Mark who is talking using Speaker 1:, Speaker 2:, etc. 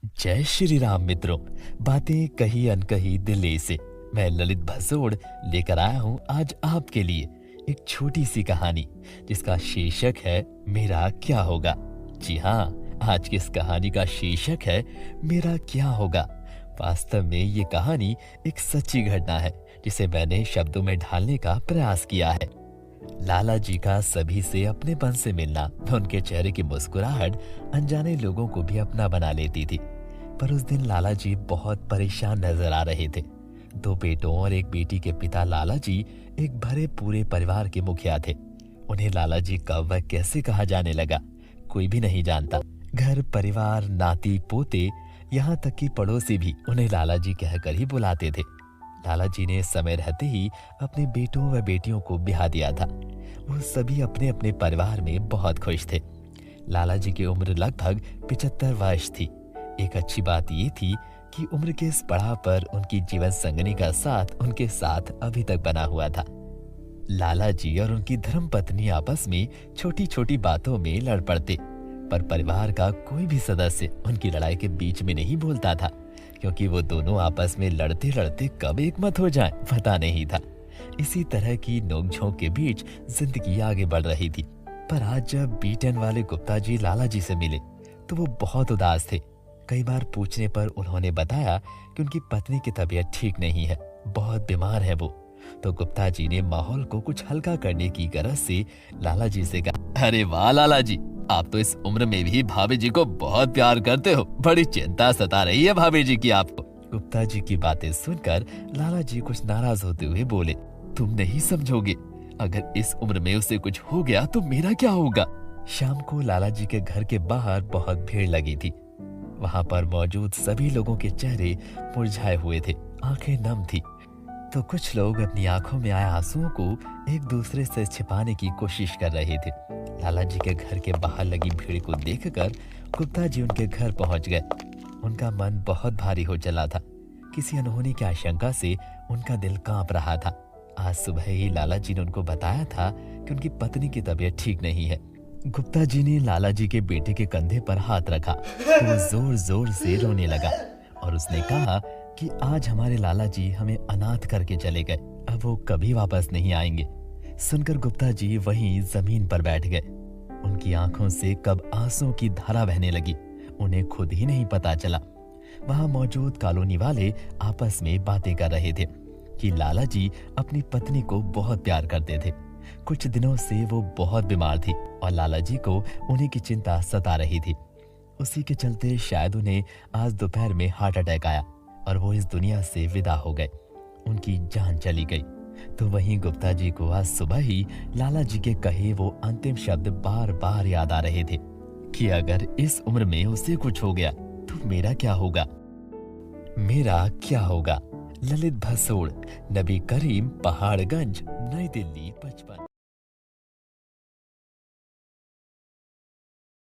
Speaker 1: जय श्री राम मित्रों। बातें कही अनकही दिल्ली से मैं ललित भसोड़ लेकर आया हूँ आज आपके लिए एक छोटी सी कहानी जिसका शीर्षक है मेरा क्या होगा। जी हाँ, आज की इस कहानी का शीर्षक है मेरा क्या होगा। वास्तव में ये कहानी एक सच्ची घटना है जिसे मैंने शब्दों में ढालने का प्रयास किया है। लाला जी का सभी से अपनेपन से मिलना, उनके चेहरे की मुस्कुराहट अनजाने लोगों को भी अपना बना लेती थी। पर उस दिन लाला जी बहुत परेशान नजर आ रहे थे। दो बेटों और एक बेटी के पिता लाला जी एक भरे पूरे परिवार के मुखिया थे। उन्हें लाला जी कब व कैसे कहा जाने लगा कोई भी नहीं जानता। घर परिवार, नाती पोते, यहाँ तक कि पड़ोसी भी उन्हें लाला जी कहकर ही बुलाते थे। लाला जी ने समय रहते ही अपने बेटों व बेटियों को ब्याह दिया था। वो सभी अपने अपने परिवार में बहुत खुश थे। लाला जी की उम्र लगभग 75 वर्ष थी। एक अच्छी बात ये थी कि उम्र के इस पड़ाव पर उनकी जीवन संगनी का साथ उनके साथ अभी तक बना हुआ था। लाला जी और उनकी धर्मपत्नी आपस में छोटी छोटी बातों में लड़ पड़ते, पर परिवार का कोई भी सदस्य उनकी लड़ाई के बीच में नहीं बोलता था, क्योंकि वो दोनों आपस में लड़ते लड़ते कब एक मत हो जाएं पता नहीं था। इसी तरह की नोकझोंक के बीच जिंदगी आगे बढ़ रही थी। पर आज जब B10 वाले गुप्ता जी लाला जी से मिले तो वो बहुत उदास थे। कई बार पूछने पर उन्होंने बताया कि उनकी पत्नी की तबीयत ठीक नहीं है, बहुत बीमार है वो। तो गुप्ता जी ने माहौल को कुछ हल्का करने की गरज से लाला जी से कहा, अरे वाह लाला जी, आप तो इस उम्र में भी भाभी जी को बहुत प्यार करते हो। बड़ी चिंता सता रही है भाभी जी की आपको। गुप्ता जी की बातें सुनकर लाला जी कुछ नाराज होते हुए बोले, तुम नहीं समझोगे, अगर इस उम्र में उसे कुछ हो गया तो मेरा क्या होगा। शाम को लाला जी के घर के बाहर बहुत भीड़ लगी थी। वहां पर मौजूद सभी लोगों के चेहरे मुरझाए हुए थे, आंखें नम थी। तो कुछ लोग अपनी आंखों में आए आंसुओं को एक दूसरे से छिपाने की कोशिश कर रहे थे। लाला जी के घर के बाहर लगी भीड़ को देखकर गुप्ता जी उनके घर पहुंच गए। उनका मन बहुत भारी हो चला था। किसी अनहोनी की आशंका से उनका दिल कांप रहा था। आज सुबह ही लाला जी ने उनको बताया था कि उनकी पत्नी की तबीयत ठीक नहीं है। गुप्ता जी ने लाला जी के बेटे के कंधे पर हाथ रखा तो वो जोर जोर से रोने लगा और उसने कहा कि आज हमारे लाला जी हमें अनाथ करके चले गए, अब वो कभी वापस नहीं आएंगे। सुनकर गुप्ता जी वहीं जमीन पर बैठ गए। उनकी आंखों से कब आंसुओं की धारा बहने लगी उन्हें खुद ही नहीं पता चला। वहां मौजूद कॉलोनी वाले आपस में बातें कर रहे थे कि लाला जी अपनी पत्नी को बहुत प्यार करते थे। कुछ दिनों से वो बहुत बीमार थी और लाला जी को उन्हीं की चिंता सता रही थी। उसी के चलते शायद उन्हें आज दोपहर में हार्ट अटैक आया और वो इस दुनिया से विदा हो गए, उनकी जान चली गई। तो वहीं गुप्ता जी को आज सुबह ही लाला जी के कहे वो अंतिम शब्द बार बार याद आ रहे थे कि अगर इस उम्र में उसे कुछ हो गया तो मेरा क्या होगा। मेरा क्या होगा। ललित भसोड़, नबी करीम, पहाड़गंज, नई दिल्ली, 55।